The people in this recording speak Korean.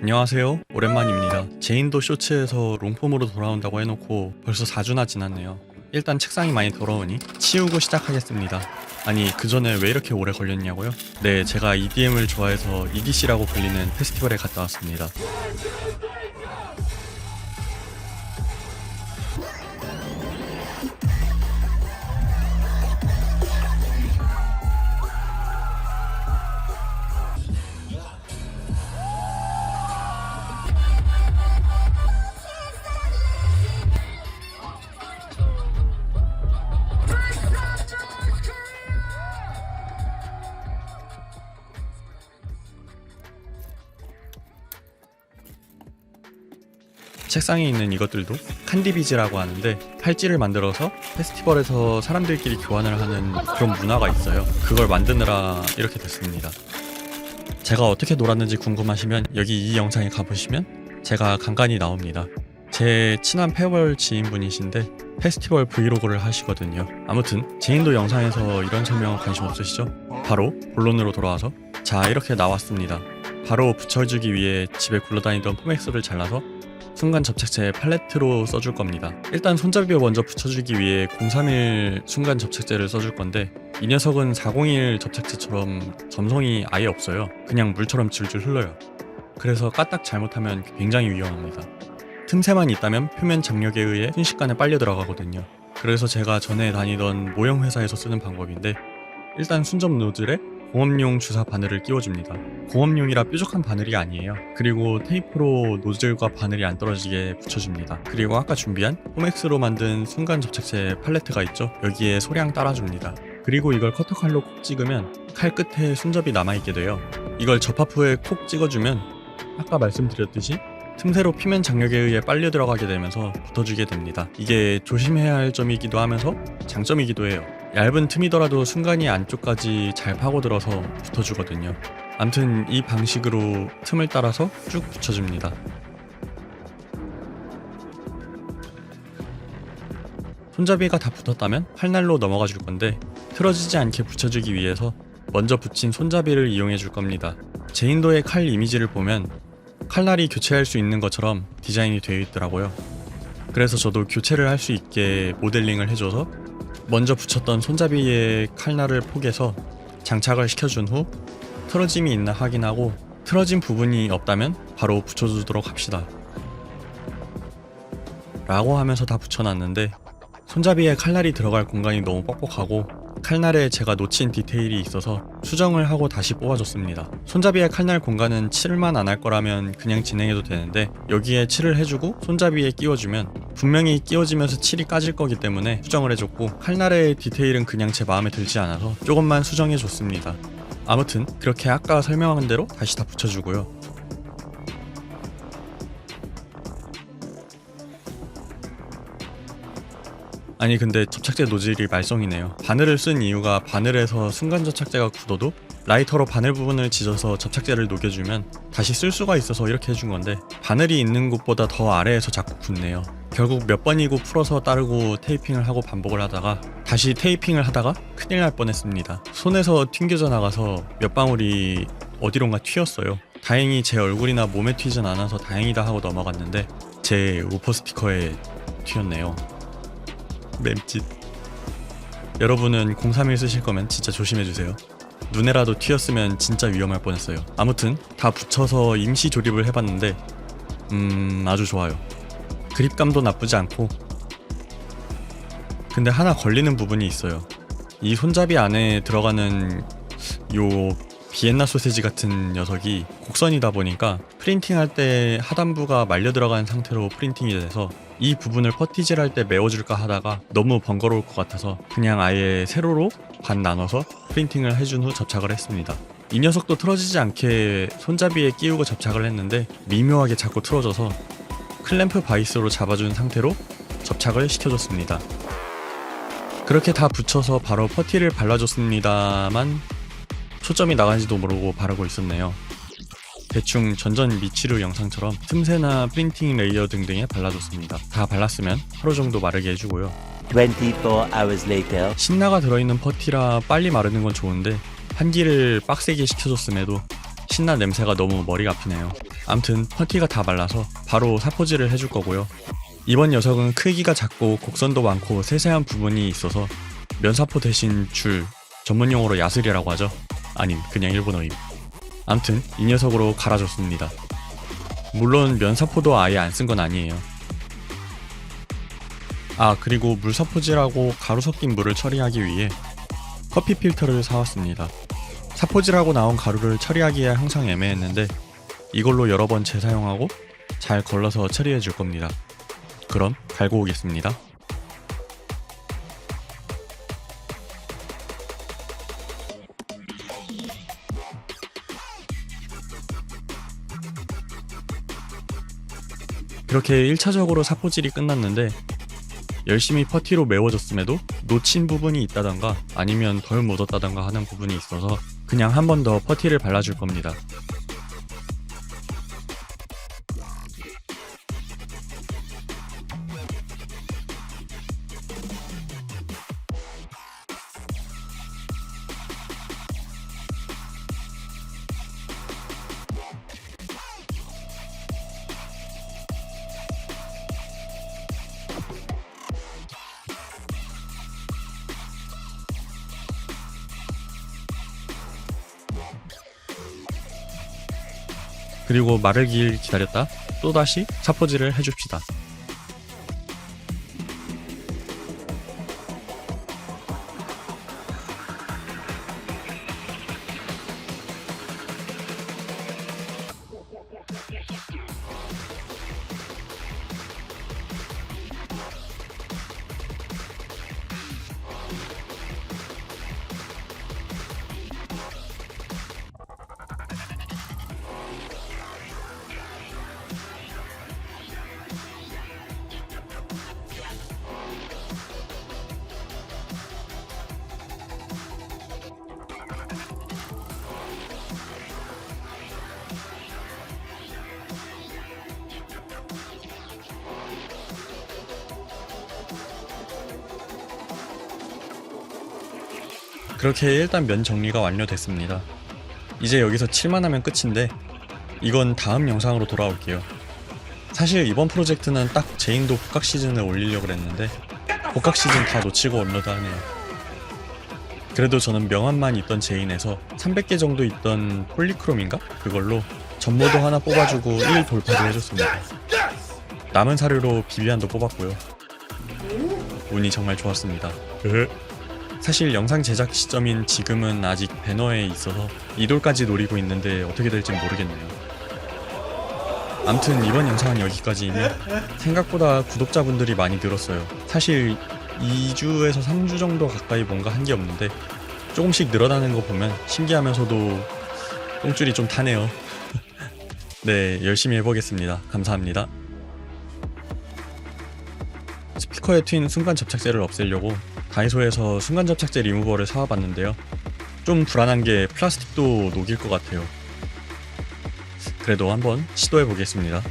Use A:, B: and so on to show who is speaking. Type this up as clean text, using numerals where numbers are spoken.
A: 안녕하세요, 오랜만입니다. 제인도 쇼츠에서 롱폼으로 돌아온다고 해놓고 벌써 4주나 지났네요. 일단 책상이 많이 더러우니 치우고 시작하겠습니다. 아니, 그 전에 왜 이렇게 오래 걸렸냐고요? 네, 제가 EDM을 좋아해서 EDC라고 불리는 페스티벌에 갔다 왔습니다. 책상에 있는 이것들도 칸디비즈라고 하는데 팔찌를 만들어서 페스티벌에서 사람들끼리 교환을 하는 그런 문화가 있어요. 그걸 만드느라 이렇게 됐습니다. 제가 어떻게 놀았는지 궁금하시면 여기 이 영상에 가보시면 제가 간간히 나옵니다. 제 친한 페어벌 지인분이신데 페스티벌 브이로그를 하시거든요. 아무튼 제인도 영상에서 이런 설명 관심 없으시죠? 바로 본론으로 돌아와서 자, 이렇게 나왔습니다. 바로 붙여주기 위해 집에 굴러다니던 포맥스를 잘라서 순간 접착제 팔레트로 써줄 겁니다. 일단 손잡이에 먼저 붙여주기 위해 031 순간 접착제를 써줄 건데 이 녀석은 401 접착제처럼 점성이 아예 없어요. 그냥 물처럼 줄줄 흘러요. 그래서 까딱 잘못하면 굉장히 위험합니다. 틈새만 있다면 표면 장력에 의해 순식간에 빨려 들어가거든요. 그래서 제가 전에 다니던 모형 회사에서 쓰는 방법인데 일단 순접 노즐에 공업용 주사 바늘을 끼워줍니다. 공업용이라 뾰족한 바늘이 아니에요. 그리고 테이프로 노즐과 바늘이 안 떨어지게 붙여줍니다. 그리고 아까 준비한 포맥스로 만든 순간 접착제 팔레트가 있죠? 여기에 소량 따라줍니다. 그리고 이걸 커터칼로 콕 찍으면 칼 끝에 순접이 남아있게 돼요. 이걸 접합 후에 콕 찍어주면 아까 말씀드렸듯이 틈새로 피면 장력에 의해 빨려 들어가게 되면서 붙어주게 됩니다. 이게 조심해야 할 점이기도 하면서 장점이기도 해요. 얇은 틈이더라도 순간이 안쪽까지 잘 파고들어서 붙어주거든요. 암튼 이 방식으로 틈을 따라서 쭉 붙여줍니다. 손잡이가 다 붙었다면 칼날로 넘어가 줄 건데 틀어지지 않게 붙여주기 위해서 먼저 붙인 손잡이를 이용해 줄 겁니다. 제인도의 칼 이미지를 보면 칼날이 교체할 수 있는 것처럼 디자인이 되어 있더라고요. 그래서 저도 교체를 할 수 있게 모델링을 해줘서 먼저 붙였던 손잡이의 칼날을 포개서 장착을 시켜준 후 틀어짐이 있나 확인하고 틀어진 부분이 없다면 바로 붙여주도록 합시다 라고 하면서 다 붙여놨는데 손잡이에 칼날이 들어갈 공간이 너무 뻑뻑하고 칼날에 제가 놓친 디테일이 있어서 수정을 하고 다시 뽑아줬습니다. 손잡이에 칼날 공간은 칠만 안 할 거라면 그냥 진행해도 되는데 여기에 칠을 해주고 손잡이에 끼워주면 분명히 끼워지면서 칠이 까질 거기 때문에 수정을 해줬고 칼날의 디테일은 그냥 제 마음에 들지 않아서 조금만 수정해줬습니다. 아무튼 그렇게 아까 설명한 대로 다시 다 붙여주고요. 아니 근데 접착제 노즐이 말썽이네요. 바늘을 쓴 이유가 바늘에서 순간 접착제가 굳어도 라이터로 바늘 부분을 지져서 접착제를 녹여주면 다시 쓸 수가 있어서 이렇게 해준 건데 바늘이 있는 곳보다 더 아래에서 자꾸 굳네요. 결국 몇 번이고 풀어서 따르고 테이핑을 하고 반복을 하다가 다시 테이핑을 하다가 큰일 날 뻔했습니다. 손에서 튕겨져 나가서 몇 방울이 어디론가 튀었어요. 다행히 제 얼굴이나 몸에 튀진 않아서 다행이다 하고 넘어갔는데 제 우퍼 스티커에 튀었네요. 맴짓. 여러분은 031 쓰실 거면 진짜 조심해주세요. 눈에라도 튀었으면 진짜 위험할 뻔했어요. 아무튼 다 붙여서 임시 조립을 해봤는데 아주 좋아요. 그립감도 나쁘지 않고. 근데 하나 걸리는 부분이 있어요. 이 손잡이 안에 들어가는 요 비엔나 소세지 같은 녀석이 곡선이다 보니까 프린팅할 때 하단부가 말려 들어간 상태로 프린팅이 돼서 이 부분을 퍼티질 할 때 메워줄까 하다가 너무 번거로울 것 같아서 그냥 아예 세로로 반 나눠서 프린팅을 해준 후 접착을 했습니다. 이 녀석도 틀어지지 않게 손잡이에 끼우고 접착을 했는데 미묘하게 자꾸 틀어져서 클램프 바이스로 잡아준 상태로 접착을 시켜줬습니다. 그렇게 다 붙여서 바로 퍼티를 발라줬습니다만 초점이 나간지도 모르고 바르고 있었네요. 대충 전전 미치루 영상처럼 틈새나 프린팅 레이어 등등에 발라줬습니다. 다 발랐으면 하루 정도 마르게 해주고요.
B: 24 hours later.
A: 신나가 들어있는 퍼티라 빨리 마르는 건 좋은데 환기를 빡세게 시켜줬음에도 신나 냄새가 너무 머리가 아프네요. 암튼 퍼티가 다 말라서 바로 사포질을 해줄 거고요. 이번 녀석은 크기가 작고 곡선도 많고 세세한 부분이 있어서 면사포 대신 줄, 전문용어로 야슬이라고 하죠. 아님 그냥 일본어임. 암튼 이 녀석으로 갈아줬습니다. 물론 면사포도 아예 안 쓴 건 아니에요. 아, 그리고 물사포질하고 가루 섞인 물을 처리하기 위해 커피 필터를 사왔습니다. 사포질하고 나온 가루를 처리하기에 항상 애매했는데 이걸로 여러 번 재사용하고 잘 걸러서 처리해 줄 겁니다. 그럼 갈고 오겠습니다. 이렇게 1차적으로 사포질이 끝났는데 열심히 퍼티로 메워줬음에도 놓친 부분이 있다던가 아니면 덜 묻었다던가 하는 부분이 있어서 그냥 한 번 더 퍼티를 발라줄 겁니다. 그리고 마르길 기다렸다 또다시 사포질을 해줍시다. 그렇게 일단 면 정리가 완료됐습니다. 이제 여기서 칠만 하면 끝인데 이건 다음 영상으로 돌아올게요. 사실 이번 프로젝트는 딱 제인도 복각 시즌을 올리려고 했는데 복각 시즌 다 놓치고 업로드 하네요. 그래도 저는 명함만 있던 제인에서 300개 정도 있던 폴리크롬인가? 그걸로 전모도 하나 뽑아주고 1 돌파도 해줬습니다. 남은 사료로 비비안도 뽑았고요. 운이 정말 좋았습니다. 사실 영상 제작 시점인 지금은 아직 배너에 있어서 이돌까지 노리고 있는데 어떻게 될지 모르겠네요. 암튼 이번 영상은 여기까지이며 생각보다 구독자분들이 많이 늘었어요. 사실 2주에서 3주 정도 가까이 뭔가 한 게 없는데 조금씩 늘어나는 거 보면 신기하면서도 똥줄이 좀 타네요. 네, 열심히 해보겠습니다. 감사합니다. 스피커에 튄 순간 접착제를 없애려고 다이소에서 순간 접착제 리무버를 사와봤는데요. 좀 불안한 게 플라스틱도 녹일 것 같아요. 그래도 한번 시도해보겠습니다.